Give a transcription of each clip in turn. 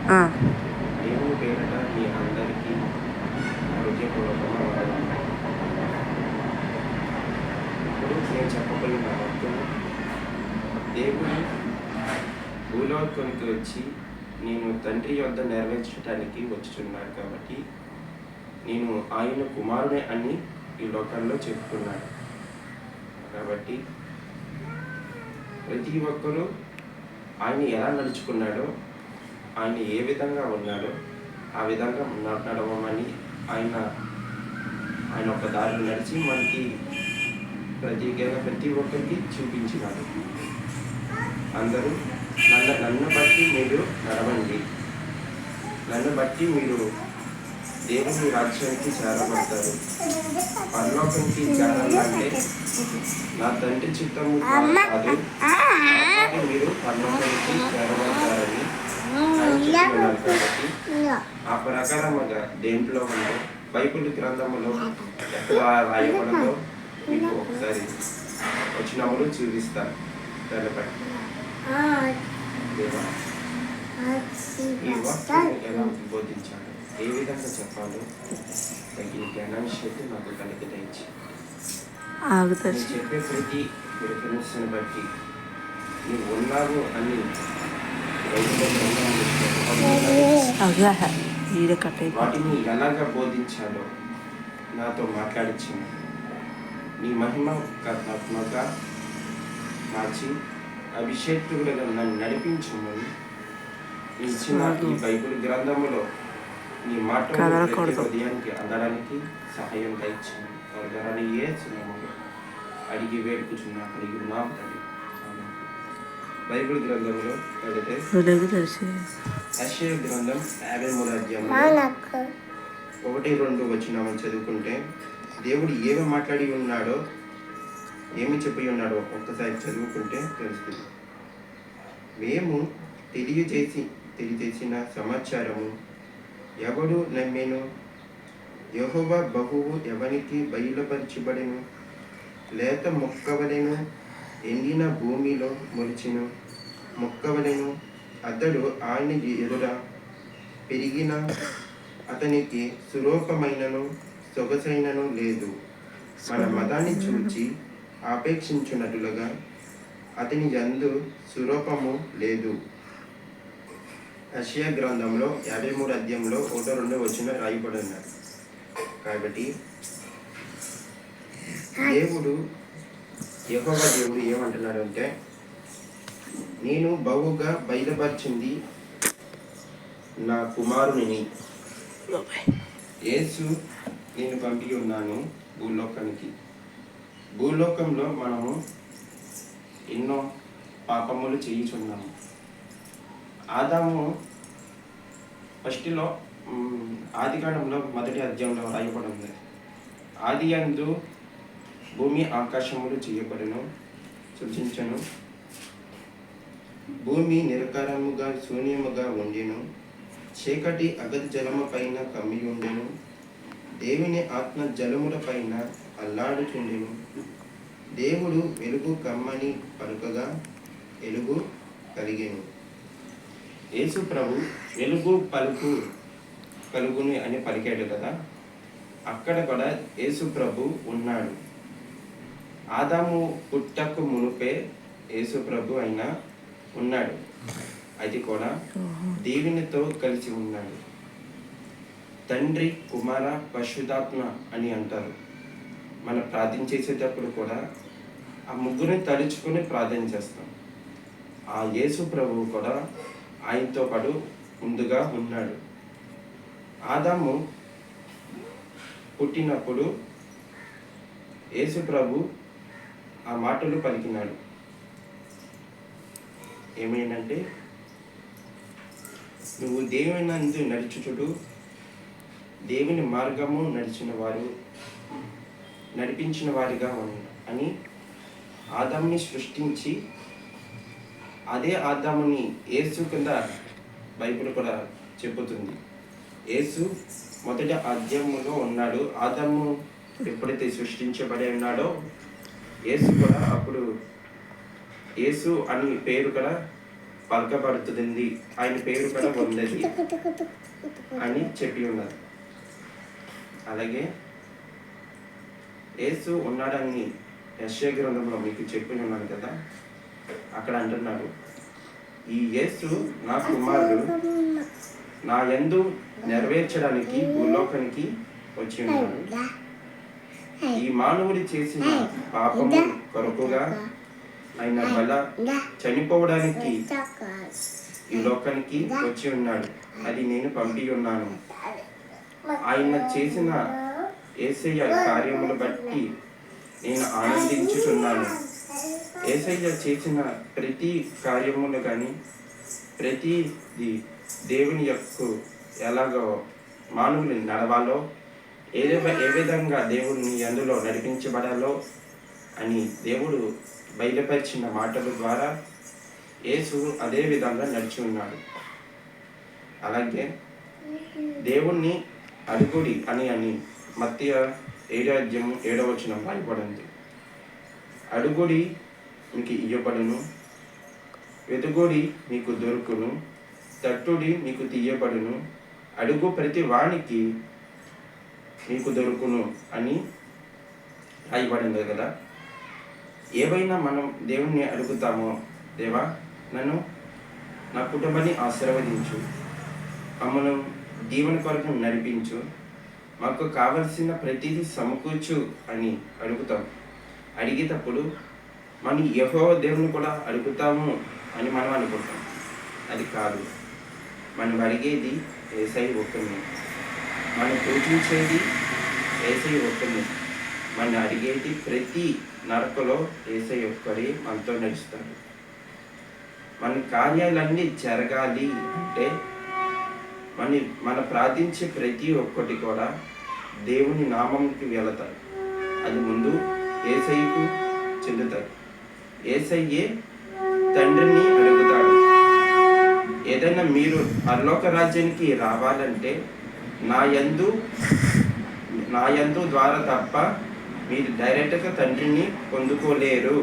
దేవుని పేరిట మీ అందరికీ హృదయపూర్వకమైన ఇప్పుడు నేను చెప్పబోయిన వాక్యం, దేవుడు భూలోకానికి వచ్చి నేను తండ్రి యొద్ద నెరవేర్చడానికి వచ్చుచున్నాడు కాబట్టి నేను ఆయన కుమారుడే అని ఈ లోకంలో చెప్తున్నాడు. కాబట్టి ప్రతి ఒక్కరూ ఆయన ఎలా నడుచుకున్నాడో, ఆయన ఏ విధంగా ఉన్నాడో ఆ విధంగా నడవమని ఆయన ఒక దారిని నడిచి మనకి ప్రతి ఒక్కరికి చూపించినాడు. అందరూ నన్ను బట్టి మీరు నడవండి, నన్ను బట్టి మీరు దేవుని రాజ్యానికి చేరబడతారు. పరలోకానికి చేరాలంటే నా తండ్రి చిత్తము కాదు, మీరు పరలోకానికి చేరబడతారని చెప్తున్నారు. కాబట్టి ఆ ప్రకారముగా దేంట్లో ఉందో బైబిల్ గ్రంథములో ఎక్కడ రాయబడదో మీకు ఒకసారి వచ్చినప్పుడు చూపిస్తాను. దాన్ని బట్టి ఈ వాక్యం ఎలా బోధించాలి, ఏ విధంగా చెప్పాలో తగిన జ్ఞానాన్ని శక్తి నాకు కలిగి దయచి చెప్పే ప్రతి రిఫరెన్స్ని బట్టి నువ్వు ఉన్నావు అని వాటిని ఎలాగా బోధించాలో నాతో మాట్లాడించింది. నీ మహిమ కర్ణాత్మక మార్చి అభిషేక్తులుగా నన్ను నడిపించమని ఇచ్చిన ఈ బైబిల్ గ్రంథములో నీ మాట హృదయానికి అందడానికి సహాయం దయచింది. త్వరగానే ఏ చిన్నములు అడిగి వేడుకుచున్నాం తండ్రి. బైబిల్ గ్రంథంలో యెషయా గ్రంథం 53వ అధ్యాయంలో 1-2 వచనాలను చదువుకుంటే దేవుడు ఏమి మాట్లాడి ఉన్నాడో, ఏమి చెప్పి ఉన్నాడో ఒక్కసారి చదువుకుంటే తెలుస్తుంది. మేము తెలియజేసిన సమాచారము ఎవడు నమ్మేను? యెహోవా బహువు ఎవనికి బయలుపరచబడెను? లేత మొక్కవలెను, ఎండిన భూమిలో మొలిచిన మొక్కవలెను. అతడు ఆయన ఎదుట పెరిగిన అతనికి సురూపమైనను సొగసైనను లేదు. మన మతాన్ని చూచి ఆపేక్షించున్నట్లుగా అతని యందు సురూపము లేదు. యెషయా గ్రంథంలో 53వ అధ్యాయంలో 1-2 వచనం రాయబడి ఉన్నారు. కాబట్టి యెహోవా దేవుడు ఏమంటున్నాడు అంటే, నేను బహుగా బయలుపరిచింది నా కుమారుని యేసు నేను పంపి ఉన్నాను భూలోకానికి. భూలోకంలో మనము ఎన్నో పాపములు చేయుచున్నాము. ఆదాము ఫస్ట్లో ఆదికాండంలో 1వ అధ్యాయంలో రాయబడి ఉంది, ఆది యందు భూమి ఆకాశములు చేయబడెను, సృజించను. భూమి నిరకారముగా శూన్యముగా ఉండెను, చీకటి అగతి జలము పైన కమ్మి ఉండెను. దేవుని ఆత్మ జలముల పైన అల్లాడుచుండెను. దేవుడు వెలుగు కమ్మని పలుకగా వెలుగు కలిగెను. యేసు ప్రభు వెలుగు కలుగుని అని పలికాడు కదా, అక్కడ కూడా యేసు ప్రభు ఉన్నాడు. ఆదాము పుట్టకు మునుపే యేసు ప్రభు అయినా ఉన్నాడు. అది కూడా దేవునితో కలిసి ఉన్నాడు. తండ్రి, కుమార, పరిశుద్ధాత్మ అని అంటారు. మనం ప్రార్థన చేసేటప్పుడు కూడా ఆ ముగ్గురిని తలుచుకొని ప్రార్థన చేస్తాం. ఆ యేసు ప్రభువు కూడా ఆయనతో పాటు ముందుగా ఉన్నాడు. ఆదాము పుట్టినప్పుడు యేసు ప్రభు ఆ మాటలు పలికినాడు. ఏమైందంటే, నువ్వు దేవుని నందు నడుచుచుడు, దేవుని మార్గము నడిపించిన వారిగా అని ఆదాముని సృష్టించి, అదే ఆదాముని యేసు కింద బైబిల్ కూడా చెబుతుంది. యేసు మొదటి అధ్యాయంలో ఉన్నాడు. ఆదాము ఎప్పుడైతే సృష్టించబడి ఉన్నాడో యేసు కూడా అప్పుడు యేసు అని పేరు కూడా పలకబడుతుంది, ఆయన పేరు కూడా ఉన్నది అని చెప్పి ఉన్నది. అలాగే యేసు ఉన్నాడని యెషయా గ్రంథంలో మీకు చెప్పి ఉన్నాను కదా, అక్కడ అంటున్నాడు, ఈ యేసు నా కుమారుడు, నా యందు నెరవేర్చడానికి భూలోకానికి వచ్చి ఉన్నాడు. ఈ మానవుడి చేసిన పాపము కొరకుగా ఆయన బల చనిపోవడానికి ఈ లోకానికి వచ్చి ఉన్నాడు. అది నేను పంపి ఉన్నాను. ఆయన చేసిన యేసయ్య కార్యములు బట్టి నేను ఆనందించుచున్నాను. యేసయ్య చేసిన ప్రతి కార్యములు కానీ ప్రతిది దేవుని యొక్క ఎలాగో మానవుని నడవాలో, ఏ విధంగా దేవుడిని అందులో నడిపించబడాలో అని దేవుడు బయలుపరిచిన మాటల ద్వారా యేసు అదే విధంగా నడిచి ఉన్నాడు. అలాగే దేవుణ్ణి అడుగుడి అని మత్తయి 7:7 రాయబడింది. అడుగుడి మీకు ఇయ్యబడును, వెతుకుడి మీకు దొరుకును, తట్టుడి మీకు తీయబడును, అడుగు ప్రతి వానికి మీకు దొరుకును అని రాయబడింది కదా. ఏవైనా మనం దేవుణ్ణి అడుగుతామో, దేవా నన్ను నా కుటుంబాన్ని ఆశీర్వదించు, మమ్మల్ని దీవెన కొరకు నడిపించు, మాకు కావలసిన ప్రతిదీ సమకూర్చు అని అడుగుతాం. అడిగేటప్పుడు మనం యెహోవా దేవుని కూడా అడుగుతాము అని మనం అనుకుంటాం. అది కాదు. మనం అడిగేది యేసయ్య ఒక్కనే, మనం పూజించేది యేసయ్య ఒక్కనే, మనం అడిగేది ప్రతి నడకలో యేసయ్య ఒక్కడే మనతో నడుస్తాడు. మన కార్యాలన్నీ జరగాలి అంటే మన ప్రార్థించే ప్రతి ఒక్కటి కూడా దేవుని నామంకి వెళతాయి. అది ముందు యేసయ్యకు చెందుతాయి. యేసయ్యే తండ్రిని అడుగుతాడు. ఏదైనా మీరు పరలోక రాజ్యానికి రావాలంటే నా యందు ద్వారా తప్ప మీరు డైరెక్ట్గా తండ్రిని పొందుకోలేరు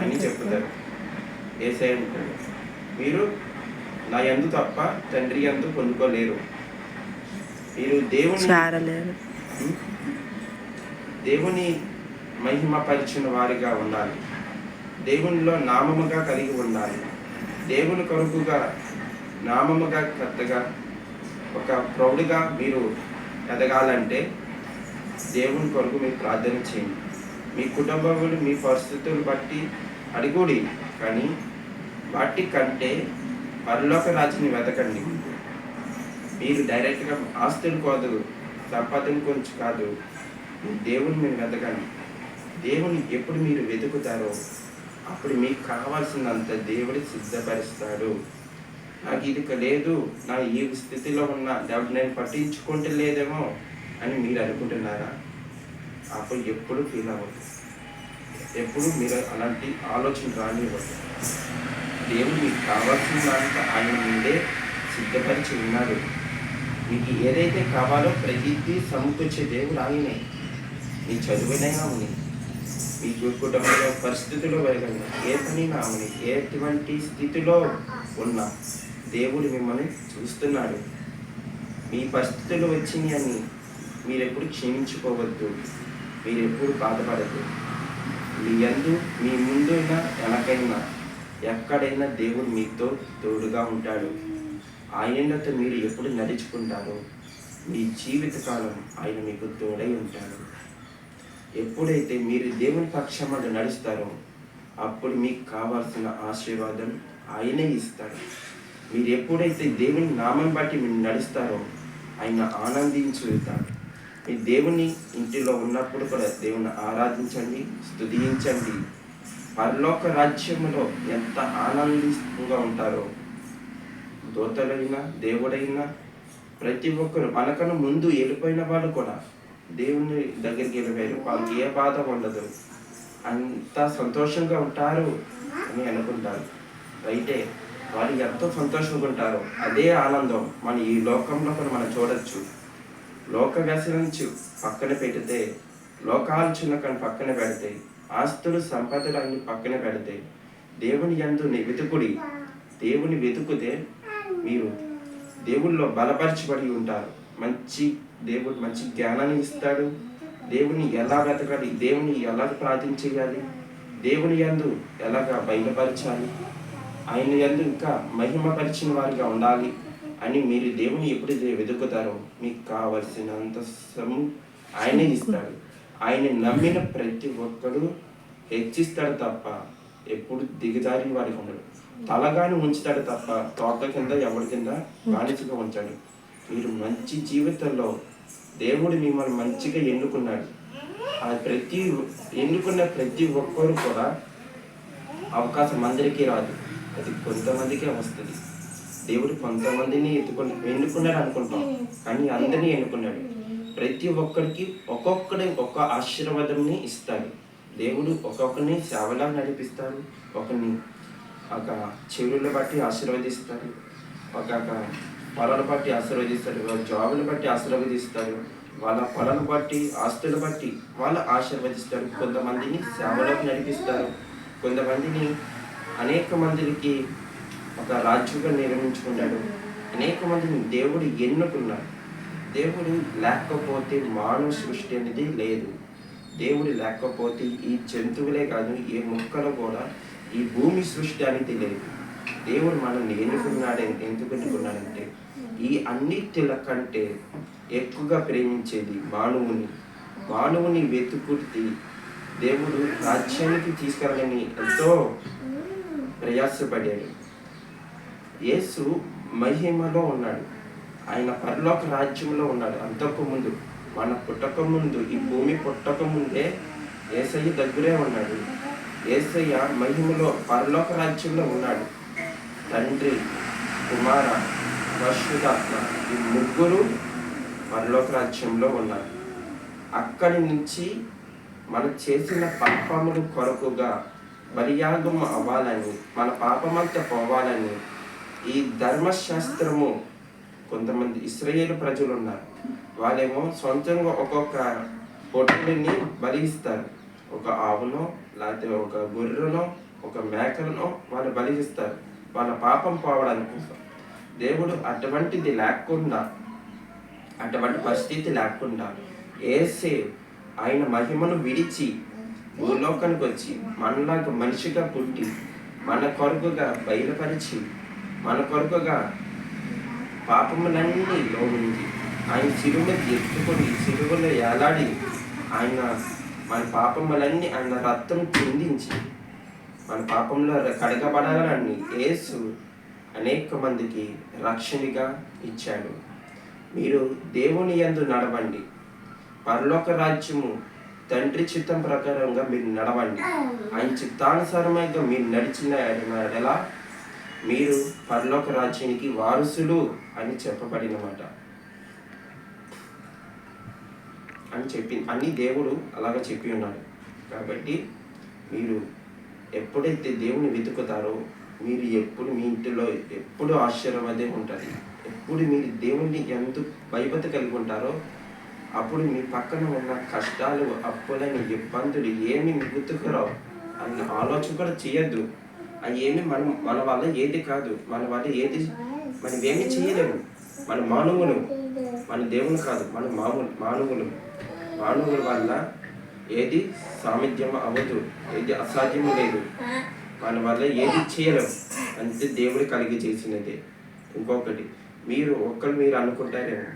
అని చెప్తారు. యేసయ్య అంటాడు, మీరు నా యందు తప్ప తండ్రి యందు పొందుకోలేరు. మీరు దేవుని మహిమపరిచిన వారిగా ఉండాలి. దేవునిలో నామముగా కలిగి ఉండాలి. దేవుని కొరకుగా నామముగా కర్తగా ఒక ప్రౌఢిగా మీరు ఎదగాలంటే దేవుని కొరకు మీరు ప్రార్థన చేయండి. మీ కుటుంబంలో మీ పరిస్థితులు బట్టి అడుగుడి, కానీ వాటి కంటే పరలోక రాజ్యాన్ని వెతకండి. మీరు డైరెక్ట్గా ఆస్తులు కాదు, సంపాదన గురించి కాదు, దేవుని మీరు వెతకండి. దేవుని ఎప్పుడు మీరు వెతుకుతారో అప్పుడు మీకు కావాల్సినంత దేవుడు సిద్ధపరుస్తాడు. నాకు ఇది లేదు, నా ఈ స్థితిలో ఉన్న దేవుడు నేను పట్టించుకుంటే లేదేమో అని మీరు అనుకుంటున్నారా? అప్పుడు ఎప్పుడు ఫీల్ అవ్వదు, ఎప్పుడు మీరు అలాంటి ఆలోచన రానివ్వదు. దేవుడు మీకు కావాల్సినంత ఆయన ముందే సిద్ధపరిచి ఉన్నాడు. మీకు ఏదైతే కావాలో ప్రతిదీ సమకూర్చే దేవుడు ఆయనే. మీ చదువునైనా ఉంది, మీ కుటుంబంలో పరిస్థితుల్లో వెళ్ళగలరు, ఏ పనైనా అవుని, ఎటువంటి స్థితిలో ఉన్నా దేవుడు మిమ్మల్ని చూస్తున్నాడు. మీ పరిస్థితులు వచ్చినాయి అని మీరు ఎప్పుడు క్షమించుకోవద్దు, మీరు ఎప్పుడు బాధపడద్దు. మీ ముందుైనా వెనకైనా ఎక్కడైనా దేవుడు మీతో తోడుగా ఉంటాడు. ఆయనతో మీరు ఎప్పుడు నడుచుకుంటారో మీ జీవితకాలం ఆయన మీకు తోడై ఉంటాడు. ఎప్పుడైతే మీరు దేవుని పక్షంలో నడుస్తారో అప్పుడు మీకు కావాల్సిన ఆశీర్వాదం ఆయనే ఇస్తాడు. మీరు ఎప్పుడైతే దేవుని నామం బట్టి మీరు నడుస్తారో ఆయన ఆనందించుతాడు. మీ దేవుని ఇంటిలో ఉన్నప్పుడు కూడా దేవుని ఆరాధించండి, స్తుతించండి. పరలోక రాజ్యంలో ఎంత ఆనందంగా ఉంటారో దూతలైనా దేవుడైనా ప్రతి ఒక్కరు మనకన్నా ముందు వెళ్ళిపోయిన వాళ్ళు కూడా దేవుని దగ్గరికి వెళ్ళిపోయారు. వాళ్ళకి ఏ బాధ ఉండదు, అంత సంతోషంగా ఉంటారు అని అనుకుంటారు. అయితే వాళ్ళు ఎంతో సంతోషంగా ఉంటారు. అదే ఆనందం మన ఈ లోకంలో కూడా మనం చూడొచ్చు. లోక వ్యసనించు పక్కన పెడితే, లోకాలోచనలను పక్కన పెడితే, ఆస్తులు సంపదలు అన్ని పక్కన పెడితే, దేవుని యందు వెతుకుడి, దేవుని వెతుకుతే మీరు దేవుల్లో బలపరచబడి ఉంటారు. దేవుడు మంచి జ్ఞానాన్ని ఇస్తాడు. దేవుని ఎలా వెతకాలి, దేవుని ఎలా ప్రార్థించేయాలి, దేవుని యందు ఎలాగా బయలుపరచాలి, ఆయన యందు ఇంకా మహిమపరిచిన వారిగా ఉండాలి అని మీరు దేవుని ఎప్పుడైతే వెతుకుతారో మీకు కావలసినంత ఆయనే ఇస్తాడు. ఆయన నమ్మిన ప్రతి ఒక్కడు హెచ్చిస్తాడు తప్ప ఎప్పుడు దిగజారి వాడికి ఉండడు. తలగాని ఉంచుతాడు తప్ప తోక కింద ఎవరి కింద బానిసగా ఉంచాడు. మీరు మంచి జీవితంలో దేవుడు మిమ్మల్ని మంచిగా ఎన్నుకున్నాడు. ఎన్నుకున్న ప్రతి ఒక్కరు కూడా అవకాశం అందరికీ రాదు, అది కొంతమందికే వస్తుంది. దేవుడు కొంతమందిని ఎన్నుకున్నాడు అనుకుంటాం, కానీ అందరినీ ఎన్నుకున్నాడు. ప్రతి ఒక్కరికి ఒక్క ఆశీర్వాదంని ఇస్తాడు. దేవుడు ఒక్కొక్కరిని సేవలా నడిపిస్తాడు, ఒకరిని ఒక చెవులను బట్టి ఆశీర్వదిస్తాడు, ఒక పొలాలు బట్టి ఆశీర్వదిస్తాడు, జాబులు బట్టి ఆశీర్వదిస్తాడు, వాళ్ళ పొలాలను బట్టి ఆస్తులు బట్టి వాళ్ళు ఆశీర్వదిస్తాడు. కొంతమందిని సేవలోకి నడిపిస్తారు, కొంతమందిని అనేక మందికి ఒక రాజ్యంగా నిర్మించుకున్నాడు. అనేక మందిని దేవుడు ఎన్నుకున్నాడు. దేవుడు లేకపోతే మానవ సృష్టి అనేది లేదు. దేవుడు లేకపోతే ఈ జంతువులే కాదు, ఏ మొక్కలు కూడా ఈ భూమి సృష్టి అనేది లేదు. దేవుడు మనల్ని ఎందుకు ఎన్నుకున్నాడంటే ఈ అన్నిటిల కంటే ఎక్కువగా ప్రేమించేది మానవుని వెతుకుర్తి దేవుడు రాజ్యానికి తీసుకెళ్ళని ఎంతో ప్రయాసపడాడు. యేసు మహిమలో ఉన్నాడు, ఆయన పరలోక రాజ్యంలో ఉన్నాడు. అంతకుముందు మన పుట్టక ముందు, ఈ భూమి పుట్టక ముందే యేసయ్య దగ్గరే ఉన్నాడు. యేసయ్య మహిమలో పరలోక రాజ్యంలో ఉన్నాడు. తండ్రి, కుమార, పరిశుద్ధాత్మ ఈ ముగ్గురు పరలోక రాజ్యంలో ఉన్నారు. అక్కడి నుంచి మనం చేసిన పాపములు కొరకుగా బలియాగం అవ్వాలని, మన పాపమంతా పోవాలని ఈ ధర్మశాస్త్రము కొంతమంది ఇశ్రాయేలు ప్రజలు ఉన్నారు. వాళ్ళేమో సొంతంగా ఒక్కొక్క పొట్టేలుని బలి ఇస్తారు. ఒక ఆవునో లేకపోతే ఒక గొర్రెనో ఒక మేకలను వాళ్ళు బలి ఇస్తారు వాళ్ళ పాపం పోవడానికి. దేవుడు అటువంటిది లేకుండా, అటువంటి పరిస్థితి లేకుండా యేసే ఆయన మహిమను విడిచి భూలోకానికి వచ్చి మనలాగా మనిషిగా పుట్టి మన కొరకుగా బయలుపరిచి మన కొరకుగా పాపములన్నీ లోనించి ఆయన సిలువను ఎత్తుకొని సిలువలో ఏలాడి ఆయన మన పాపములన్నీ ఆయన రక్తం చిందించి మన పాపంలో కడగబడాలని యేసు అనేక మందికి రక్షణగా ఇచ్చాడు. మీరు దేవుని యందు నడవండి, పరలోక రాజ్యము తండ్రి చిత్తం ప్రకారంగా మీరు నడవండి. ఆయన చిత్తానుసారమైగా మీరు నడిచిన ఎలా మీరు పరలోక రాజ్యానికి వారసులు అని చెప్పబడిన మాట అని దేవుడు అలాగా చెప్పి ఉన్నాడు. కాబట్టి మీరు ఎప్పుడైతే దేవుని వెతుకుతారో మీరు ఎప్పుడు మీ ఇంటిలో ఎప్పుడు ఆశ్చర్యమదే ఉంటుంది. ఎప్పుడు మీరు దేవుణ్ణి ఎంత భయభక్తి కలిగి ఉంటారో అప్పుడు మీ పక్కన ఉన్న కష్టాలు, అప్పులని, ఇబ్బందులు ఏమి గుర్తుకురావు అన్న ఆలోచన కూడా చేయొద్దు. అవి ఏమి మన వల్ల ఏది కాదు, మన వల్ల ఏది మనమేమి చేయలేము. మన మానవులు, మన దేవుని కాదు, మన మానవుల వల్ల ఏది సామర్థ్యం అవ్వదు, ఏది అసాధ్యము లేదు, మన వల్ల ఏది చేయలేము. అంతే దేవుడు కలిగి చేసినదే. ఇంకొకటి మీరు అనుకుంటారేమో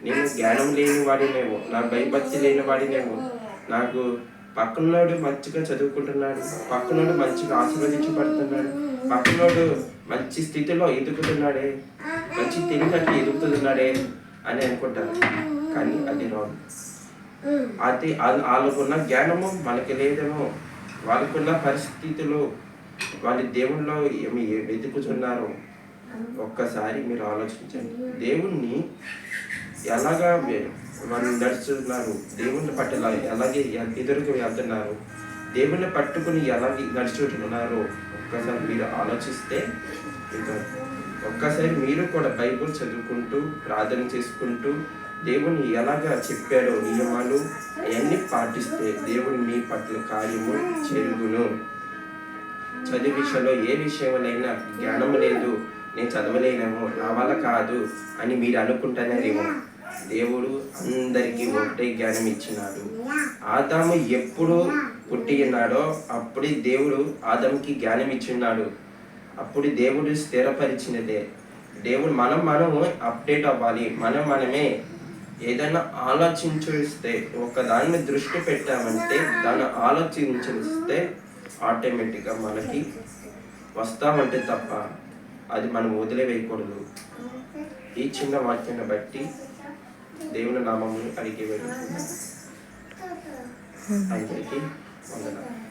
నేను జ్ఞానం లేని వాడినేమో, నా భయభక్తి లేని వాడినేమో, నాకు పక్కనోడు మంచిగా చదువుకుంటున్నాడు, పక్కనోడు మంచిగా ఆశీర్వదించబడుతున్నాడు, పక్కనోడు మంచి స్థితిలో ఎదుగుతున్నాడే, మంచి తెలివితేటలు ఎదుగుతున్నాడే అని అనుకుంటారు. కానీ అది రాంగ్. అది వాళ్ళకున్న జ్ఞానము మనకి లేదేమో, వాళ్ళకున్న పరిస్థితులు వాళ్ళ దేవుల్లో ఏమి వెతుకుతున్నారు ఒక్కసారి మీరు ఆలోచించండి. దేవుణ్ణి ఎలాగా వాళ్ళు నడుస్తున్నారు, దేవుని పట్ల ఎలాగే ఎదురుకు వెళ్తున్నారు, దేవుని పట్టుకుని ఎలాగే నడుచుకుంటున్నారో ఒక్కసారి మీరు ఆలోచిస్తే ఇంకా ఒక్కసారి మీరు కూడా బైబుల్ చదువుకుంటూ ప్రార్థన చేసుకుంటూ దేవుని ఎలాగా చెప్పాడో నియమాలు అవన్నీ పాటిస్తే దేవుడు మీ పట్ల కార్యము జరుగును. చదువు విషయంలో ఏ విషయంలోనైనా జ్ఞానం లేదు, నేను చదవలేనేమో, నా వల్ల కాదు అని మీరు అనుకుంటున్నారేమో. దేవుడు అందరికీ ఒకటే జ్ఞానం ఇచ్చినాడు. ఆదాము ఎప్పుడు పుట్టి ఉన్నాడో అప్పుడే దేవుడు ఆదాముకి జ్ఞానం ఇచ్చిన్నాడు. అప్పుడు దేవుడు స్థిరపరిచినదే. దేవుడు మనము అప్డేట్ అవ్వాలి. మనమే ఏదైనా ఆలోచించిస్తే, ఒక దాన్ని దృష్టి పెట్టామంటే, దాన్ని ఆలోచించిస్తే ఆటోమేటిక్గా మనకి వస్తామంటే తప్ప అది మనం వదిలివేయకూడదు. ఈ చిన్న వాక్యాన్ని బట్టి దేవుని నామమును అడిగి వెళ్ళి అందరికీ వందనాలు.